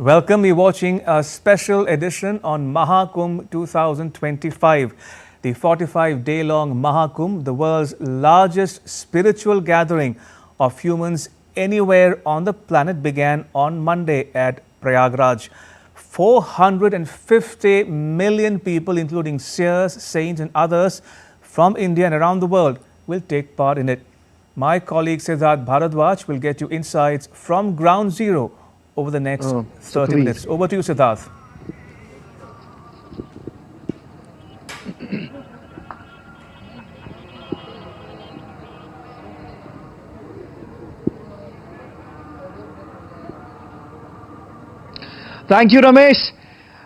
Welcome. We're watching a special edition on Mahakumbh 2025. The 45-day-long Mahakumbh, the world's largest spiritual gathering of humans anywhere on the planet, began on Monday at Prayagraj. 450 million people, including seers, saints and others from India and around the world, will take part in it. My colleague Siddharth Bharadwaj will get you insights from ground zero over the next 30 minutes. Over to you, Siddharth. Thank you, Ramesh.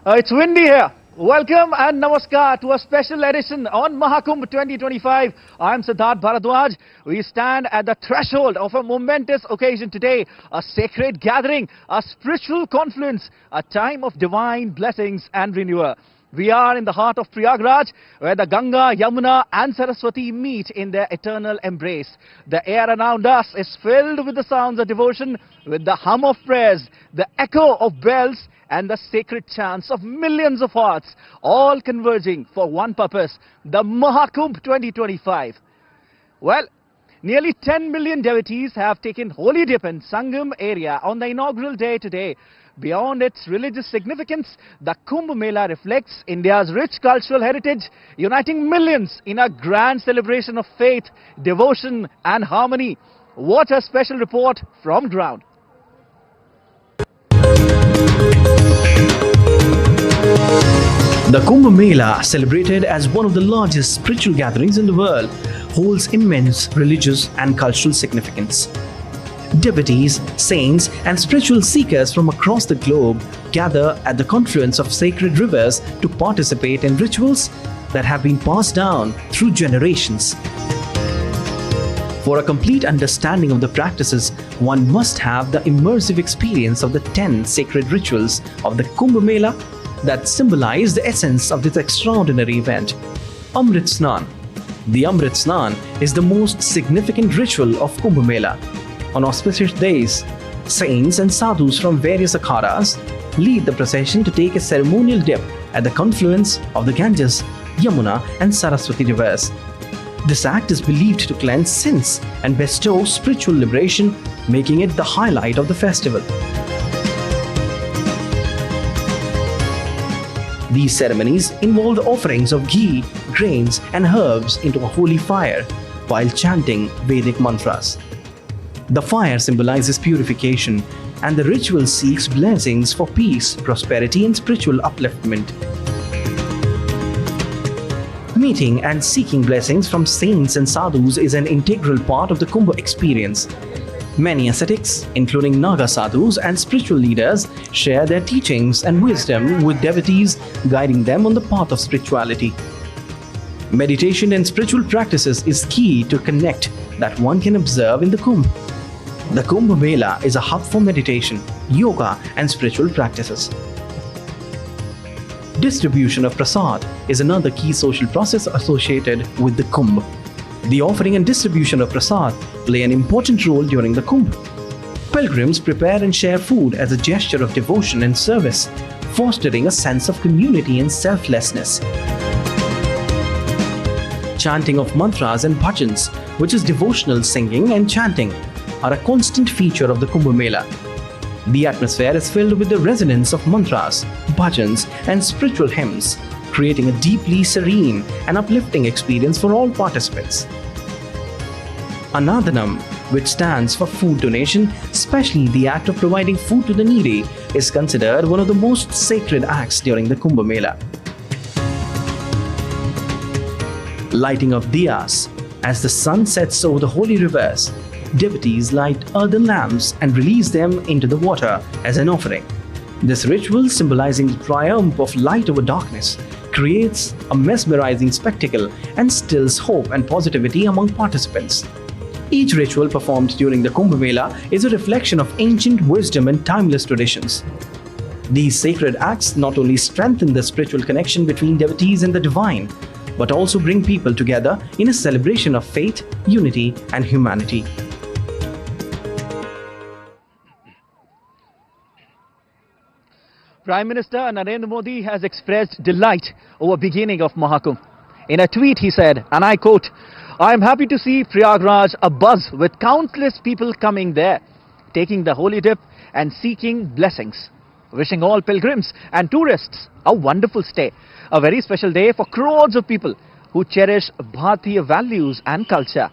It's windy here. Welcome and namaskar to a special edition on Mahakumbh 2025. I'm Siddharth Bharadwaj. We stand at the threshold of a momentous occasion today, a sacred gathering, a spiritual confluence, a time of divine blessings and renewal. We are in the heart of Prayagraj, where the Ganga, Yamuna and Saraswati meet in their eternal embrace. The air around us is filled with the sounds of devotion, with the hum of prayers, the echo of bells and the sacred chants of millions of hearts, all converging for one purpose, the Mahakumbh 2025. Well, nearly 10 million devotees have taken holy dip in Sangam area on the inaugural day today. Beyond its religious significance, the Kumbh Mela reflects India's rich cultural heritage, uniting millions in a grand celebration of faith, devotion and harmony. What a special report from ground. The Kumbh Mela, celebrated as one of the largest spiritual gatherings in the world, holds immense religious and cultural significance. Devotees, saints and spiritual seekers from across the globe gather at the confluence of sacred rivers to participate in rituals that have been passed down through generations. For a complete understanding of the practices, one must have the immersive experience of the 10 sacred rituals of the Kumbh Mela that symbolize the essence of this extraordinary event. Amrit Snan. The Amrit Snan is the most significant ritual of Kumbh Mela. On auspicious days, saints and sadhus from various akharas lead the procession to take a ceremonial dip at the confluence of the Ganges, Yamuna and Saraswati rivers. This act is believed to cleanse sins and bestow spiritual liberation, making it the highlight of the festival. These ceremonies involve the offerings of ghee, grains and herbs into a holy fire while chanting Vedic mantras. The fire symbolizes purification and the ritual seeks blessings for peace, prosperity and spiritual upliftment. Meeting and seeking blessings from saints and sadhus is an integral part of the Kumbh experience. Many ascetics, including Naga sadhus and spiritual leaders, share their teachings and wisdom with devotees, guiding them on the path of spirituality. Meditation and spiritual practices is key to connect that one can observe in the Kumbh. The Kumbh Mela is a hub for meditation, yoga and spiritual practices. Distribution of Prasad is another key social process associated with the Kumbh. The offering and distribution of Prasad play an important role during the Kumbh. Pilgrims prepare and share food as a gesture of devotion and service, fostering a sense of community and selflessness. Chanting of mantras and bhajans, which is devotional singing and chanting, are a constant feature of the Kumbh Mela. The atmosphere is filled with the resonance of mantras, bhajans and spiritual hymns, creating a deeply serene and uplifting experience for all participants. Annadanam, which stands for food donation, especially the act of providing food to the needy, is considered one of the most sacred acts during the Kumbh Mela. Lighting of diyas. As the sun sets over the holy rivers, devotees light earthen lamps and release them into the water as an offering. This ritual, symbolizing the triumph of light over darkness, creates a mesmerizing spectacle and instills hope and positivity among participants. Each ritual performed during the Kumbh Mela is a reflection of ancient wisdom and timeless traditions. These sacred acts not only strengthen the spiritual connection between devotees and the divine, but also bring people together in a celebration of faith, unity and humanity. Prime Minister Narendra Modi has expressed delight over beginning of Mahakumbh. In a tweet he said, and I quote, "I am happy to see Prayagraj abuzz with countless people coming there, taking the holy dip and seeking blessings. Wishing all pilgrims and tourists a wonderful stay. A very special day for crores of people who cherish Bharatiya values and culture."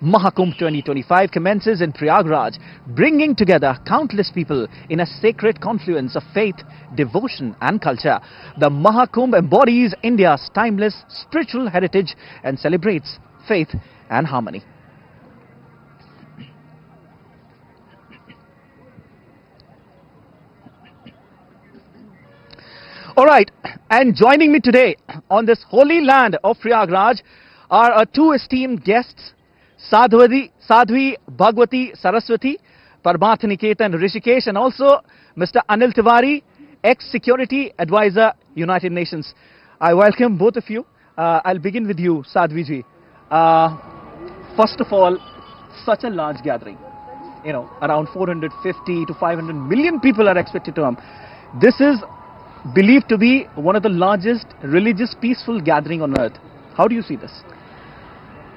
Mahakumbh 2025 commences in Prayagraj, bringing together countless people in a sacred confluence of faith, devotion and culture. The Mahakumbh embodies India's timeless spiritual heritage and celebrates faith and harmony. All right, and joining me today on this holy land of Prayagraj are two esteemed guests, Sadhvi Bhagwati Saraswati, Paramath Niketan Rishikesh, and also Mr. Anil Tiwari, ex-security advisor, United Nations. I welcome both of you. I'll begin with you, Sadhvi ji. First of all, such a large gathering. You know, around 450 to 500 million people are expected to come. This is believed to be one of the largest religious peaceful gathering on earth. How do you see this?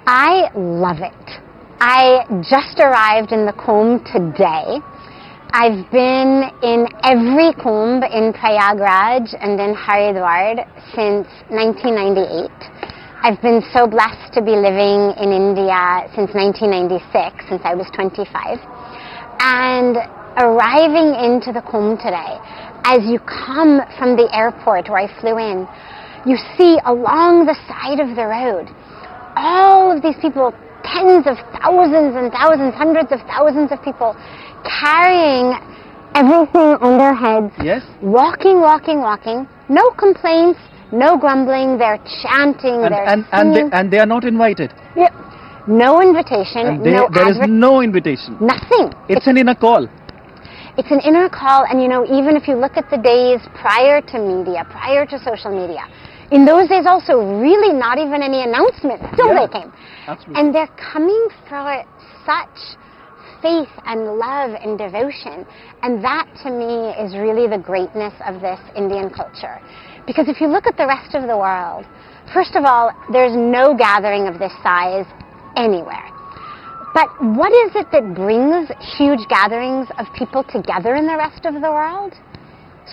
I love it. I just arrived in the Kumbh today. I've been in every Kumbh in Prayagraj and in Haridwar since 1998. I've been so blessed to be living in India since 1996, since I was 25. And arriving into the Kumbh today, as you come from the airport where I flew in, you see along the side of the road all of these people, tens of thousands and thousands, hundreds of thousands of people carrying everything on their heads, yes, walking, no complaints, no grumbling, they're chanting, they're singing. And they are not invited. Yeah. No invitation, And there is no invitation. Nothing. It's an inner call. It's an inner call, and you know, even if you look at the days prior to media, prior to social media, in those days also really not even any announcement, still they came. Absolutely. And they're coming for such faith and love and devotion, and that to me is really the greatness of this Indian culture. Because if you look at the rest of the world, first of all, there's no gathering of this size anywhere. But what is it that brings huge gatherings of people together in the rest of the world?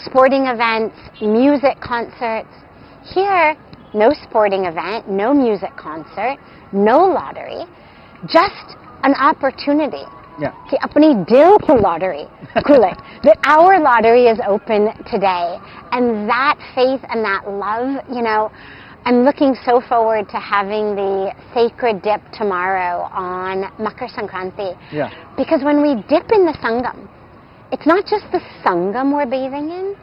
Sporting events, music concerts. Here, no sporting event, no music concert, no lottery, just an opportunity. Yeah. कि अपनी दिल की lottery खुले. That our lottery is open today, and that faith and that love, you know, I'm looking so forward to having the sacred dip tomorrow on Makar Sankranti. Yeah. Because when we dip in the Sangam, it's not just the Sangam we're bathing in,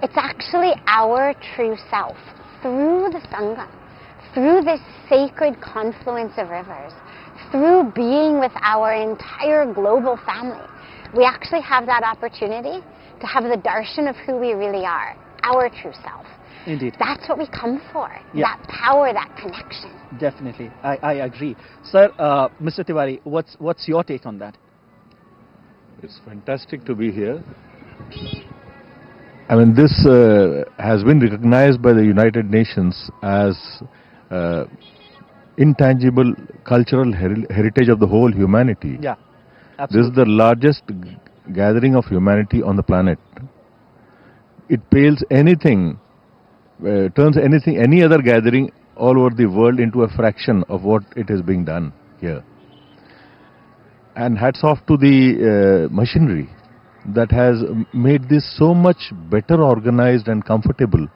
it's actually our true self. Through the Sangam, through this sacred confluence of rivers, through being with our entire global family, we actually have that opportunity to have the darshan of who we really are, our true self. Indeed. That's what we come for, Yeah. that power, that connection. Definitely, I agree. Sir, Mr. Tiwari, what's your take on that? It's fantastic to be here. I mean, this has been recognized by the United Nations as intangible cultural heritage of the whole humanity. Yeah, This absolutely. is the largest gathering of humanity on the planet. It pales anything, turns anything, any other gathering all over the world into a fraction of what it is being done here. And hats off to the machinery that has made this so much better organized and comfortable.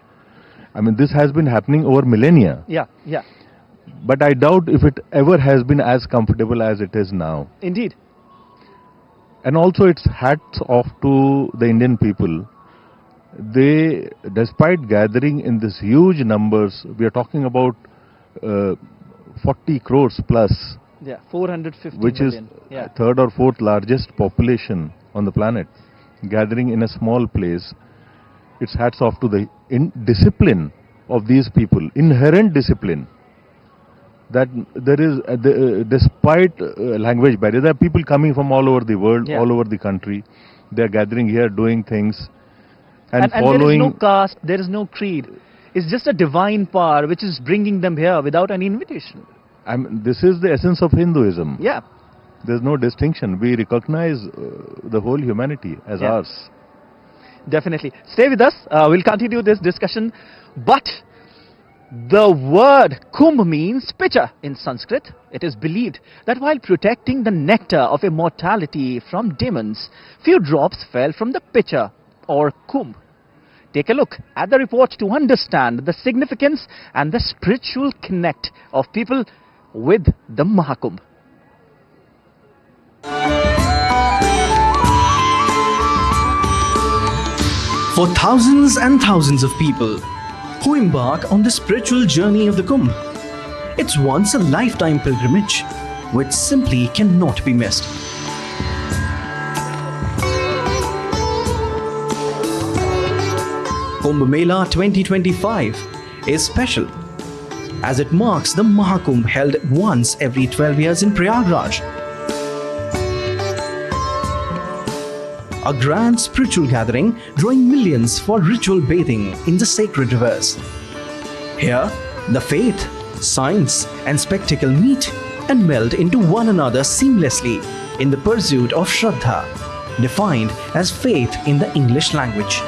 I mean, this has been happening over millennia. Yeah, yeah. But I doubt if it ever has been as comfortable as it is now. Indeed. And also it's hats off to the Indian people. They, despite gathering in this huge numbers, we are talking about 40 crores plus, Yeah, 450 which is million. Yeah. third or fourth largest population on the planet, gathering in a small place. It's hats off to the discipline of these people, inherent discipline. That there is, despite language barrier, there are people coming from all over the world, Yeah. all over the country. They are gathering here, doing things. And there is no caste, there is no creed. It's just a divine power which is bringing them here without any invitation. This is the essence of Hinduism. Yeah. There's no distinction. We recognize the whole humanity as ours. Definitely. Stay with us. We'll continue this discussion. But the word Kumbh means pitcher in Sanskrit. It is believed that while protecting the nectar of immortality from demons, few drops fell from the pitcher or Kumbh. Take a look at the report to understand the significance and the spiritual connect of people with the Mahakumbh. For thousands and thousands of people who embark on the spiritual journey of the Kumbh, it's once a lifetime pilgrimage which simply cannot be missed. Kumbh Mela 2025 is special as it marks the Mahakumbh held once every 12 years in Prayagraj. A grand spiritual gathering drawing millions for ritual bathing in the sacred rivers. Here, the faith, science and spectacle meet and meld into one another seamlessly in the pursuit of Shraddha, defined as faith in the English language.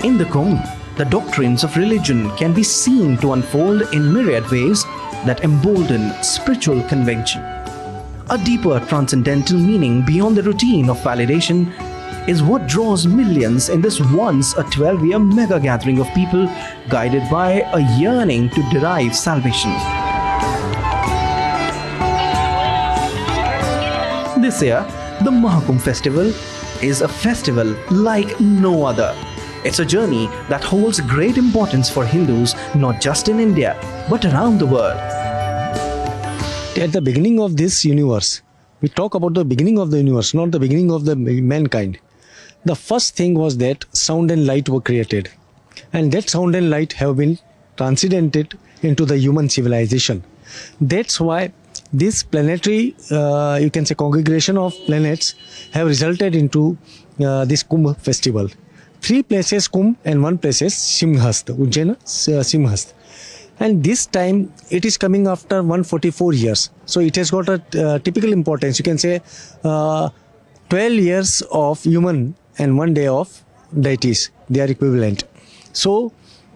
In the Kumbh, the doctrines of religion can be seen to unfold in myriad ways that embolden spiritual conviction. A deeper transcendental meaning beyond the routine of validation is what draws millions in this once a 12-year mega gathering of people guided by a yearning to derive salvation. This year, the Mahakumbh festival is a festival like no other. It's a journey that holds great importance for Hindus not just in India but around the world. At the beginning of this universe, we talk about the beginning of the universe, not the beginning of the mankind. The first thing was that sound and light were created, and that sound and light have been transcendented into the human civilization. That's why this planetary, you can say, congregation of planets have resulted into this Kumbh festival. 3 places Kumbh and 1 place is Simhast, Ujjain Simhast. And this time it is coming after 144 years. So it has got a typical importance. You can say 12 years of human and 1 day of deities. They are equivalent. So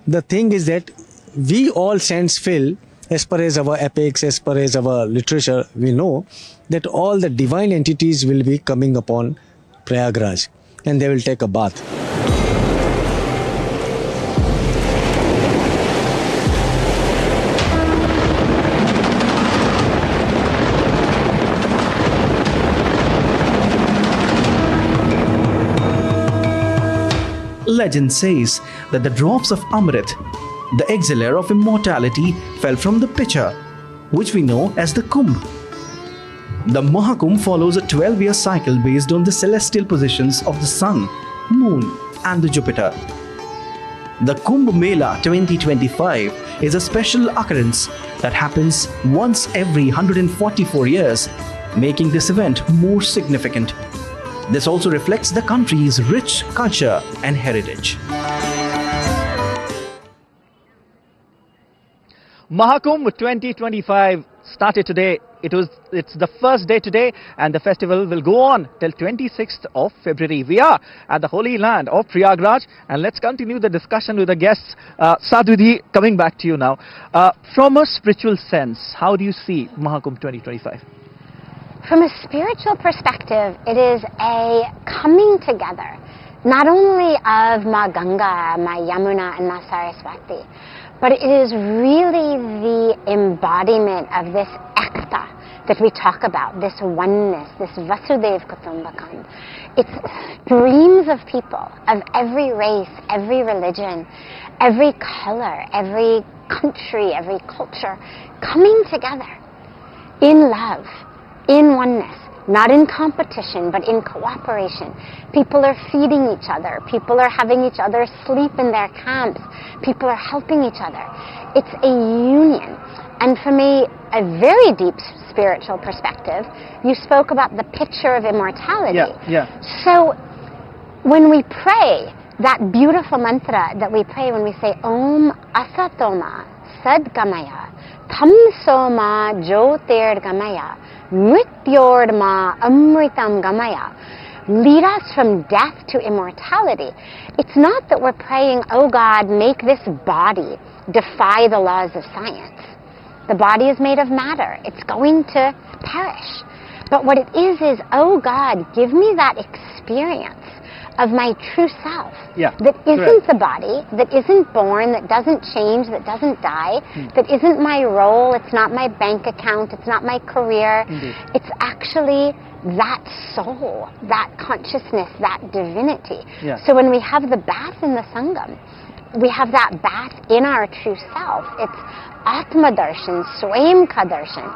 the thing is that we all sense feel, as per as our epics, as per as our literature, we know that all the divine entities will be coming upon Prayagraj and they will take a bath. Legend says that the drops of Amrit, the exhaler of immortality, fell from the pitcher, which we know as the Kumbh. The Mahakumbh follows a 12-year cycle based on the celestial positions of the Sun, Moon and the Jupiter. The Kumbh Mela 2025 is a special occurrence that happens once every 144 years, making this event more significant. This also reflects the country's rich culture and heritage. Mahakumbh 2025 started today. It's the first day today, and the festival will go on till 26th of February. We are at the holy land of Prayagraj, and let's continue the discussion with the guests. Sadhudi, coming back to you now. From a spiritual sense, how do you see Mahakumbh 2025? From a spiritual perspective, it is a coming together, not only of Ma Ganga, Ma Yamuna and Ma Saraswati, but it is really the embodiment of this ekta that we talk about, this oneness, this Vasudev Kutumbakam. It's streams of people of every race, every religion, every color, every country, every culture coming together in love, in oneness, not in competition, but in cooperation. People are feeding each other. People are having each other sleep in their camps. People are helping each other. It's a union. And from a very deep spiritual perspective, you spoke about the picture of immortality. Yeah. So when we pray, that beautiful mantra that we pray when we say Om Asatoma Sadgamaya Tamsoma Jyotirgamaya Mrityorma Amritam Gamaya, lead us from death to immortality. It's not that we're praying, oh God, make this body defy the laws of science. The body is made of matter. It's going to perish. But what it is, oh God, give me that experience of my true self that isn't the body, that isn't born, that doesn't change, that doesn't die, that isn't my role, it's not my bank account, it's not my career. It's actually that soul, that consciousness, that divinity. So when we have the bath in the Sangam, we have that bath in our true self. It's Atma Darshan, Swayam Ka Darshan.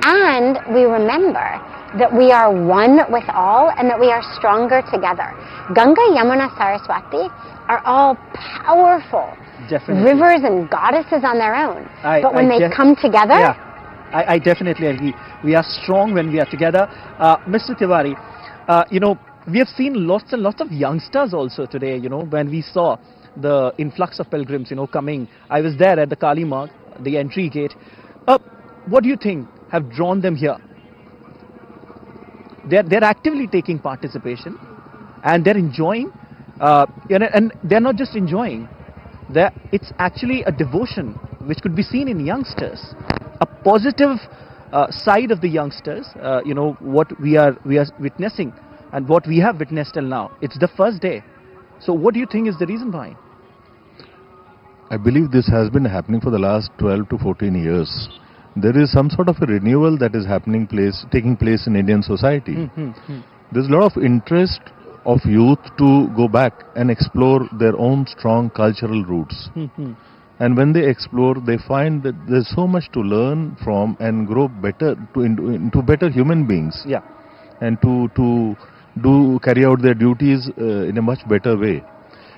And we remember that we are one with all and that we are stronger together. Ganga, Yamuna, Saraswati are all powerful rivers and goddesses on their own. But when they come together... I definitely agree. We are strong when we are together. Mr. Tiwari, you know, we have seen lots and lots of youngsters also today, you know, when we saw the influx of pilgrims, you know, coming. I was there at the Kali Marg, the entry gate. What do you think have drawn them here? They're actively taking participation and they're enjoying, and they're not just enjoying, it's actually a devotion which could be seen in youngsters, a positive side of the youngsters, you know, what we are witnessing and what we have witnessed till now. It's the first day. So what do you think is the reason behind? I believe this has been happening for the last 12 to 14 years. There is some sort of a renewal that is taking place in Indian society. There's a lot of interest of youth to go back and explore their own strong cultural roots. And when they explore, they find that there's so much to learn from and grow better into better human beings. And to carry out their duties in a much better way.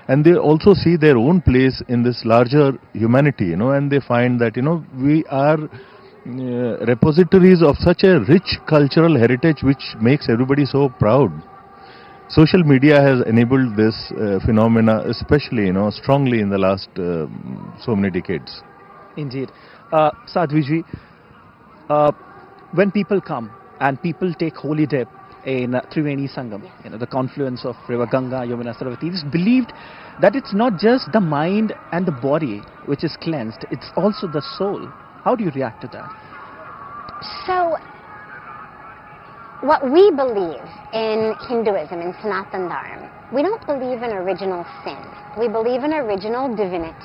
And they also see their own place in this larger humanity, you know, and they find that, you know, we are repositories of such a rich cultural heritage which makes everybody so proud. Social media has enabled this phenomena, especially, you know, strongly in the last so many decades. Indeed. Sadhviji, when people come and people take holy dip in Triveni Sangam, you know, the confluence of river Ganga, Yamuna, Saraswati, it is believed that it's not just the mind and the body which is cleansed, it's also the soul. How do you react to that? So, what we believe in Hinduism, in Sanatan Dharma, we don't believe in original sin. We believe in original divinity.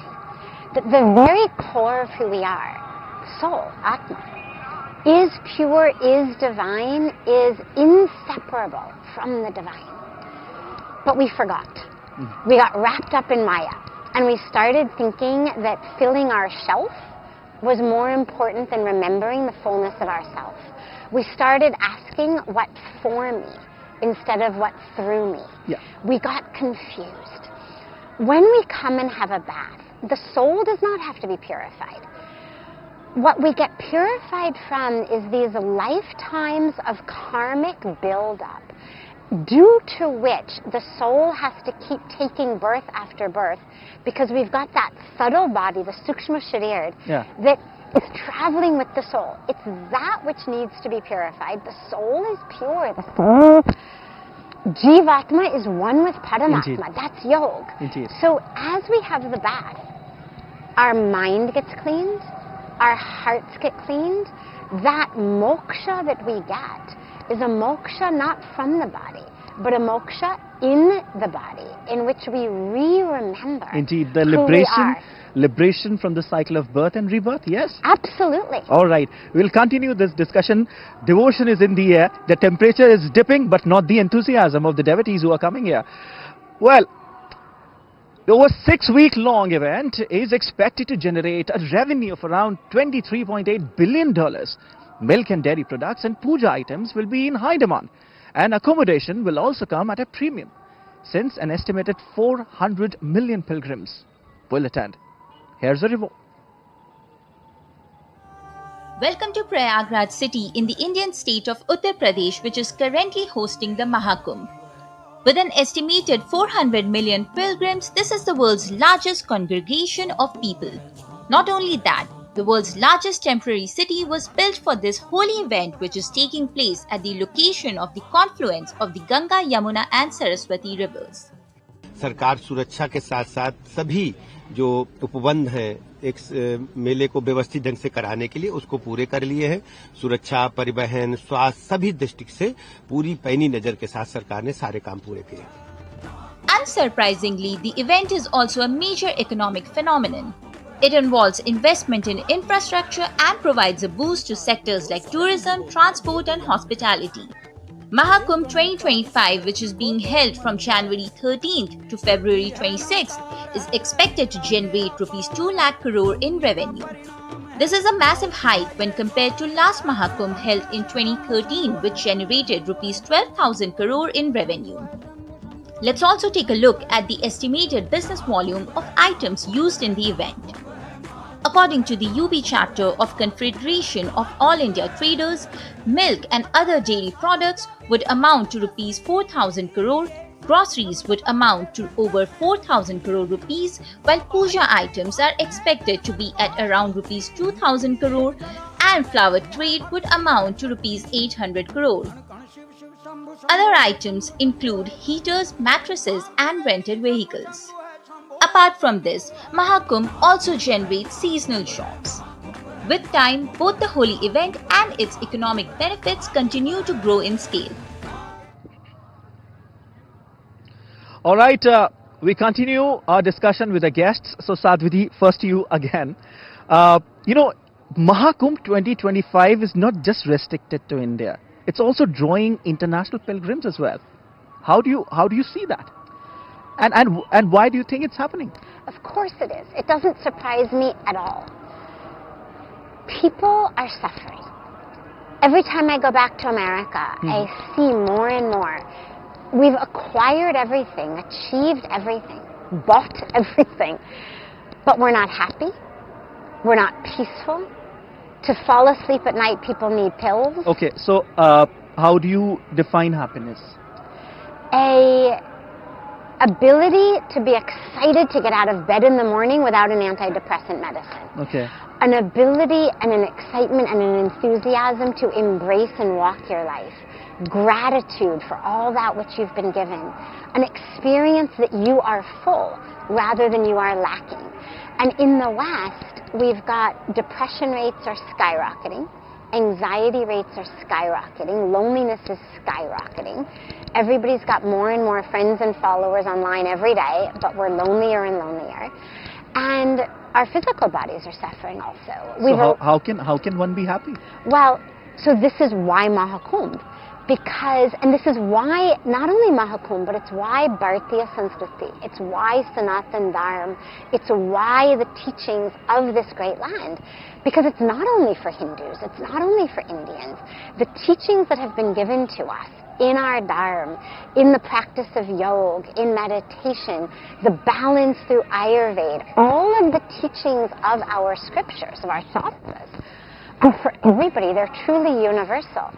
The very core of who we are, soul, Atma, is pure, is divine, is inseparable from the divine. But we forgot. We got wrapped up in Maya. And we started thinking that filling our shelf was more important than remembering the fullness of ourself. We started asking what for me instead of what through me. We got confused. When we come and have a bath, the soul does not have to be purified. What we get purified from is these lifetimes of karmic buildup, due to which the soul has to keep taking birth after birth, because we've got that subtle body, the sukshma sharir, that is traveling with the soul. It's that which needs to be purified. The soul is pure. The soul, Jivatma, is one with Paramatma. That's yoga. So as we have the bath, our mind gets cleaned, our hearts get cleaned. That moksha that we get is a moksha not from the body, but a moksha in the body, in which we re-remember the liberation from the cycle of birth and rebirth, yes? Absolutely. All right, we'll continue this discussion. Devotion is in the air. The temperature is dipping, but not the enthusiasm of the devotees who are coming here. Well, the over 6-week-long event is expected to generate a revenue of around $23.8 billion. Milk and dairy products and puja items will be in high demand, and accommodation will also come at a premium, since an estimated 400 million pilgrims will attend. Here's a report. Welcome to Prayagraj city in the Indian state of Uttar Pradesh, which is currently hosting the Mahakumbh. With an estimated 400 million pilgrims, this is the world's largest congregation of people. Not only that, the world's largest temporary city was built for this holy event, which is taking place at the location of the confluence of the Ganga, Yamuna and Saraswati rivers. सरकार सुरक्षा के साथ साथ सभी जो उपबंध हैं एक मेले को व्यवस्थित ढंग से कराने के लिए उसको पूरे कर लिए हैं। सुरक्षा, परिवहन, स्वास्थ्य सभी दृष्टि से पूरी पैनी नजर के साथ सरकार ने सारे काम पूरे किए। Unsurprisingly, the event is also a major economic phenomenon. It involves investment in infrastructure and provides a boost to sectors like tourism, transport and hospitality. Mahakumbh 2025, which is being held from January 13th to February 26th, is expected to generate Rs 2 lakh crore in revenue. This is a massive hike when compared to last Mahakumbh held in 2013, which generated Rs 12,000 crore in revenue. Let's also take a look at the estimated business volume of items used in the event. According to the UB chapter of Confederation of All India Traders, milk and other dairy products would amount to Rs 4,000 crore, groceries would amount to over 4,000 crore rupees, while puja items are expected to be at around Rs 2,000 crore and flower trade would amount to Rs 800 crore. Other items include heaters, mattresses and rented vehicles. Apart from this, Mahakumbh also generates seasonal shops. With time, both the holy event and its economic benefits continue to grow in scale. All right, we continue our discussion with the guests. So Sadhvidhi, first to you again. Mahakumbh 2025 is not just restricted to India. It's also drawing international pilgrims as well. How do you see that? And why do you think it's happening? Of course it is. It doesn't surprise me at all. People are suffering. Every time I go back to America, I see more and more. We've acquired everything, achieved everything, bought everything, but we're not happy. We're not peaceful. To fall asleep at night, people need pills. Okay, so how do you define happiness? Ability to be excited to get out of bed in the morning without an antidepressant medicine. Okay. An ability and an excitement and an enthusiasm to embrace and walk your life. Gratitude for all that which you've been given. An experience that you are full rather than you are lacking. And in the West, we've got depression rates are skyrocketing. Anxiety rates are skyrocketing. Loneliness is skyrocketing. Everybody's got more and more friends and followers online every day, but we're lonelier and lonelier. And our physical bodies are suffering also. So how can one be happy? Well, so this is why Mahakumbh. Because, and this is why, not only Mahakumbh, but it's why Bharatiya Sanskriti, it's why Sanatan Dharma, it's why the teachings of this great land. Because it's not only for Hindus, it's not only for Indians. The teachings that have been given to us in our Dharma, in the practice of yoga, in meditation, the balance through Ayurveda, all of the teachings of our scriptures, of our shastras, are for everybody. They're truly universal.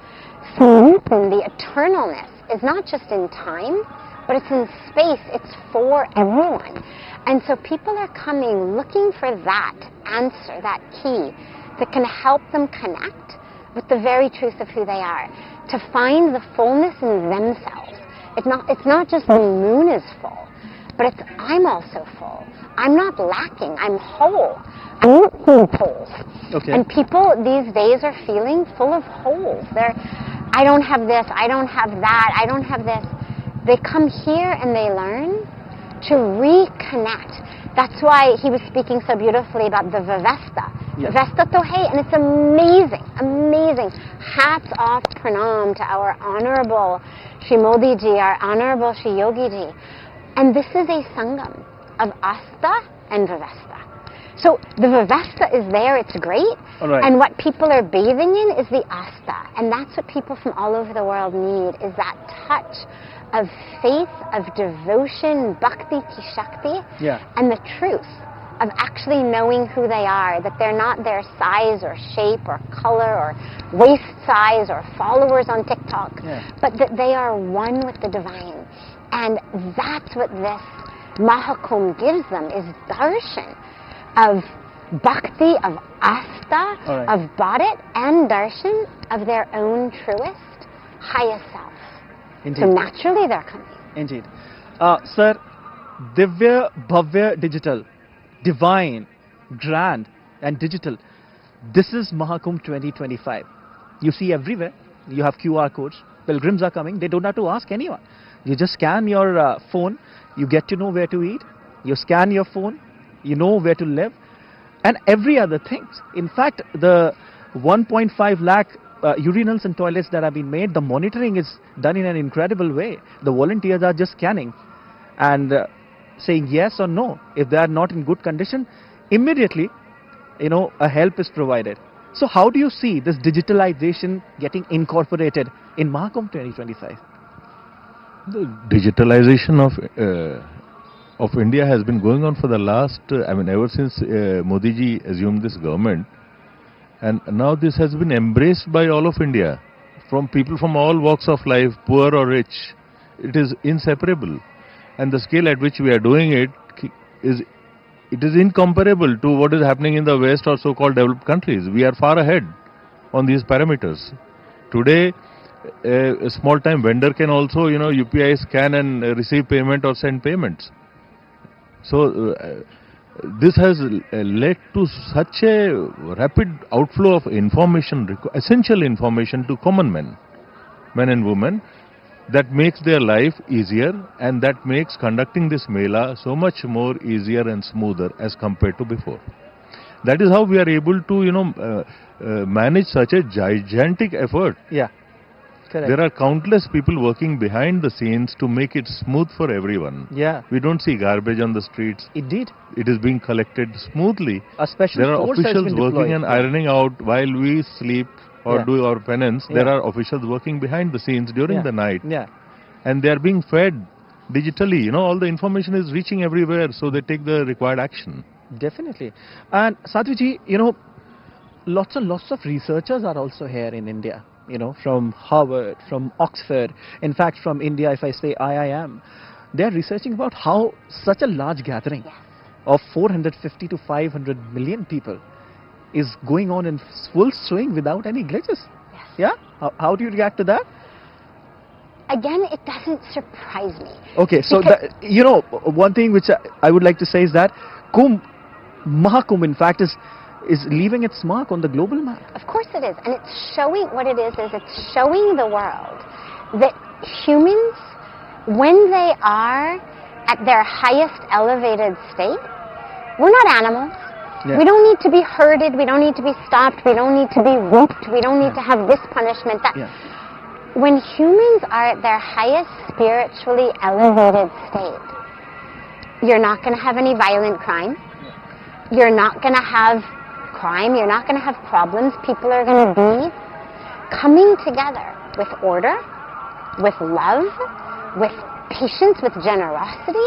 Sanatan, the eternalness, is not just in time, but it's in space. It's for everyone. And so people are coming looking for that answer, that key, that can help them connect with the very truth of who they are, to find the fullness in themselves. It's not just the moon is full, but it's I'm also full. I'm not lacking. I'm whole. I'm not full of holes. Okay. And people these days are feeling full of holes. I don't have this, I don't have that, I don't have this. They come here and they learn to reconnect. That's why he was speaking so beautifully about the Vivesta. Yes. Vivesta to hai, and it's amazing, amazing. Hats off, pranam to our honorable Shri Modi ji, our honorable Shri Yogi ji. And this is a Sangam of Asta and Vivesta. So the Vivesta is there, it's great, right. And what people are bathing in is the Asta. And that's what people from all over the world need, is that touch of faith, of devotion, bhakti ki shakti, and the truth of actually knowing who they are, that they're not their size or shape or color or waist size or followers on TikTok, but that they are one with the divine. And that's what this Mahakumbh gives them, is darshan of bhakti, of asta, All right. of bharat, and darshan of their own truest, highest self. Indeed. So naturally they're coming. Indeed. Sir, Divya, Bhavya, digital, divine, grand and digital. This is Mahakumbh 2025. You see everywhere. You have QR codes. Pilgrims are coming. They don't have to ask anyone. You just scan your phone. You get to know where to eat. You scan your phone. You know where to live. And every other thing. In fact, the 1.5 lakh urinals and toilets that have been made, the monitoring is done in an incredible way. The volunteers are just scanning and saying yes or no. If they are not in good condition, immediately, a help is provided. So how do you see this digitalization getting incorporated in Mahakumbh 2025? The digitalization of India has been going on for the last, ever since Modi ji assumed this government. And now this has been embraced by all of India, from people from all walks of life, poor or rich. It is inseparable. And the scale at which we are doing it is incomparable to what is happening in the West or so-called developed countries. We are far ahead on these parameters. Today, a small-time vendor can also, UPI scan and receive payment or send payments. So, this has led to such a rapid outflow of information, essential information to common men and women, that makes their life easier, and that makes conducting this Mela so much more easier and smoother as compared to before. That is how we are able to, manage such a gigantic effort. Yeah, correct. There are countless people working behind the scenes to make it smooth for everyone. Yeah. We don't see garbage on the streets. Indeed. It is being collected smoothly. A special There are force has officials been working deployed. and ironing out while we sleep or do our penance. Yeah. There are officials working behind the scenes during the night. Yeah. And they are being fed digitally. All the information is reaching everywhere, so they take the required action. Definitely. And Sadhviji, lots and lots of researchers are also here in India, from Harvard, from Oxford, in fact from India, if I say IIM, they are researching about how such a large gathering of 450 to 500 million people is going on in full swing without any glitches. Yes. Yeah? How do you react to that? Again, it doesn't surprise me. Okay, so one thing which I would like to say is that Mahakumbh in fact is leaving its mark on the global map. Of course it is. And it's showing, what it is it's showing the world that humans, when they are at their highest elevated state, we're not animals. Yeah. We don't need to be herded. We don't need to be stopped. We don't need to be whooped. We don't need to have this punishment. That. Yeah. When humans are at their highest spiritually elevated state, you're not going to have any violent crime. You're not going to have crime. You're not going to have problems. People are going to be coming together with order, with love, with patience, with generosity.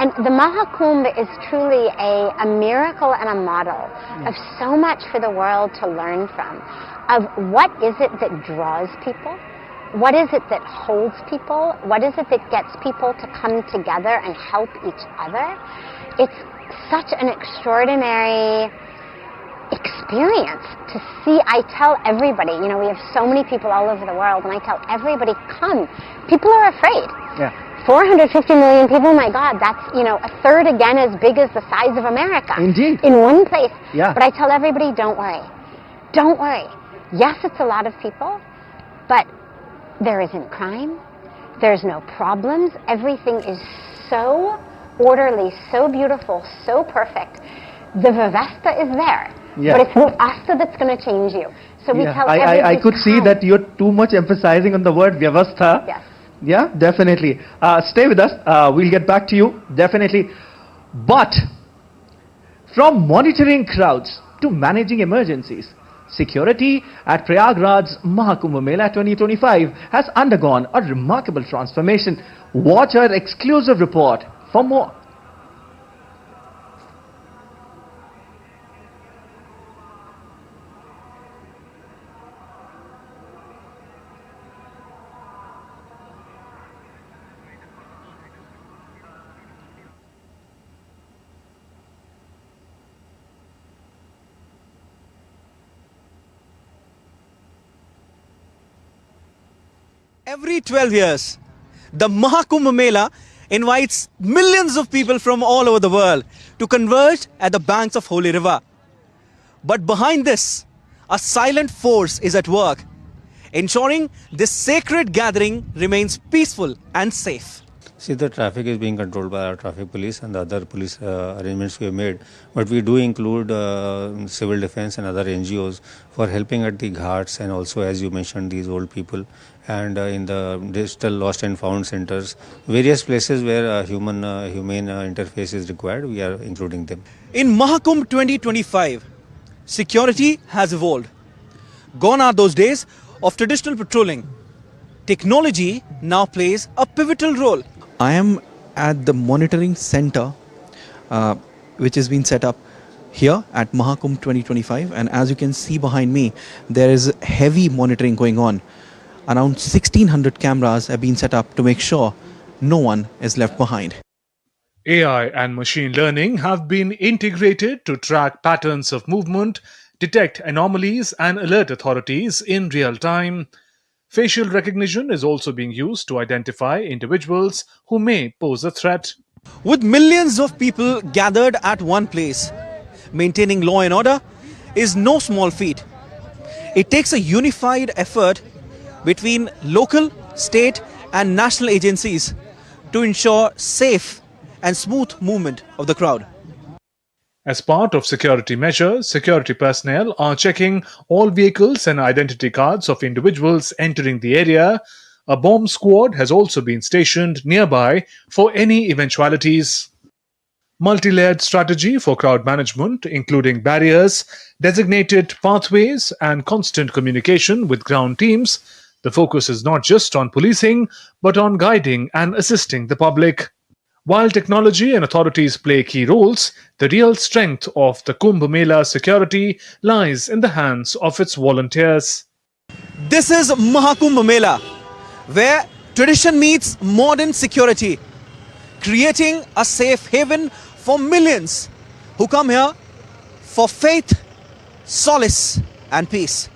And the Mahakumbh is truly a miracle and a model of so much for the world to learn from, of what is it that draws people, what is it that holds people, what is it that gets people to come together and help each other. It's such an extraordinary experience to see. I tell everybody, we have so many people all over the world, and I tell everybody, come. People are afraid. Yeah. 450 million people, my God, that's, a third again as big as the size of America. Indeed. In one place. Yeah. But I tell everybody, don't worry. Don't worry. Yes, it's a lot of people, but there isn't crime. There's no problems. Everything is so orderly, so beautiful, so perfect. The Vyavastha is there. Yeah. But it's the Asta that's going to change you. So we tell everybody, I could see come. that you're too much emphasizing on the word Vyavastha. Yes. Yeah, definitely. Stay with us. We'll get back to you, definitely. But from monitoring crowds to managing emergencies, security at Prayagraj's Mahakumbh Mela 2025 has undergone a remarkable transformation. Watch our exclusive report for more. Every 12 years, the Mahakumbh Mela invites millions of people from all over the world to converge at the banks of Holy River. But behind this, a silent force is at work, ensuring this sacred gathering remains peaceful and safe. See, the traffic is being controlled by our traffic police and the other police arrangements we have made. But we do include civil defense and other NGOs for helping at the ghats, and also, as you mentioned, these old people, and in the digital lost and found centers, various places where humane interface is required, we are including them. In Mahakumbh 2025, security has evolved. Gone are those days of traditional patrolling. Technology now plays a pivotal role. I am at the monitoring center which has been set up here at Mahakumbh 2025, and as you can see behind me, there is heavy monitoring going on. Around 1600 cameras have been set up to make sure no one is left behind. AI and machine learning have been integrated to track patterns of movement, detect anomalies and alert authorities in real time. Facial recognition is also being used to identify individuals who may pose a threat. With millions of people gathered at one place, maintaining law and order is no small feat. It takes a unified effort between local, state and national agencies to ensure safe and smooth movement of the crowd. As part of security measures, security personnel are checking all vehicles and identity cards of individuals entering the area. A bomb squad has also been stationed nearby for any eventualities. Multi-layered strategy for crowd management, including barriers, designated pathways, and constant communication with ground teams. The focus is not just on policing, but on guiding and assisting the public. While technology and authorities play key roles, the real strength of the Kumbh Mela security lies in the hands of its volunteers. This is Mahakumbh Mela, where tradition meets modern security, creating a safe haven for millions who come here for faith, solace and peace.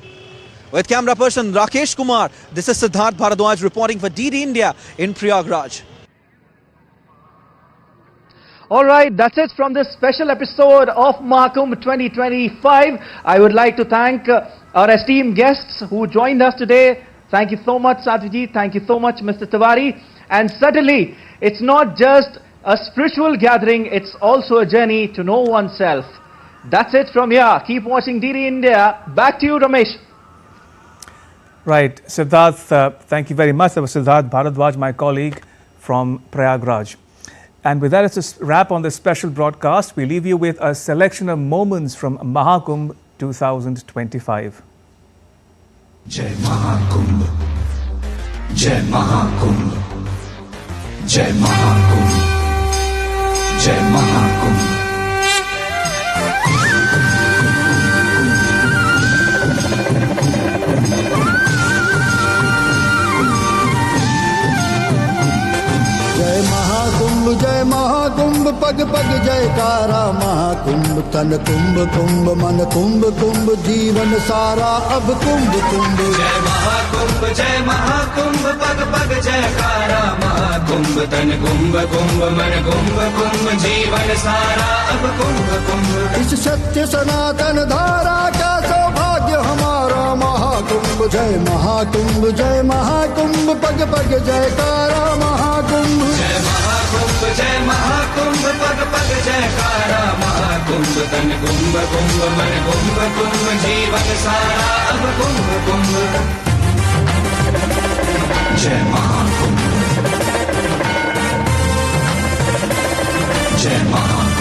With camera person Rakesh Kumar, this is Siddharth Bharadwaj reporting for DD India in Prayagraj. Alright, that's it from this special episode of Mahakumbh 2025. I would like to thank our esteemed guests who joined us today. Thank you so much, Sadhviji. Thank you so much, Mr. Tiwari. And certainly, it's not just a spiritual gathering, it's also a journey to know oneself. That's it from here. Keep watching DD India. Back to you, Ramesh. Right, Siddharth, thank you very much. That was Siddharth Bharadwaj, my colleague from Prayagraj. And with that, it's a wrap on this special broadcast. We leave you with a selection of moments from Mahakumbh 2025. Jai Mahakumbh, Jai Mahakumbh, Jai Mahakumbh, Jai Mahakumbh. जय महाकुंभ पग पग जयकारा महाकुंभ तन कुंभ कुंभ मन कुंभ कुंभ जीवन सारा अब कुंभ कुंभ जय महाकुंभ पग पग जयकारा महाकुंभ तन कुंभ कुंभ मन कुंभ कुंभ जीवन सारा अब कुंभ कुंभ इस सत्य सनातन धारा का सौभाग्य हमारा महाकुंभ जय महाकुंभ पग पग जयकारा महाकुंभ जय महाकुंभ पग पग जयकारा महाकुंभ तन कुंभ कुंभ मन कुंभ कुंभ जीवन सारा अब कुंभ कुंभ जय महाकुंभ जय महाकुंभ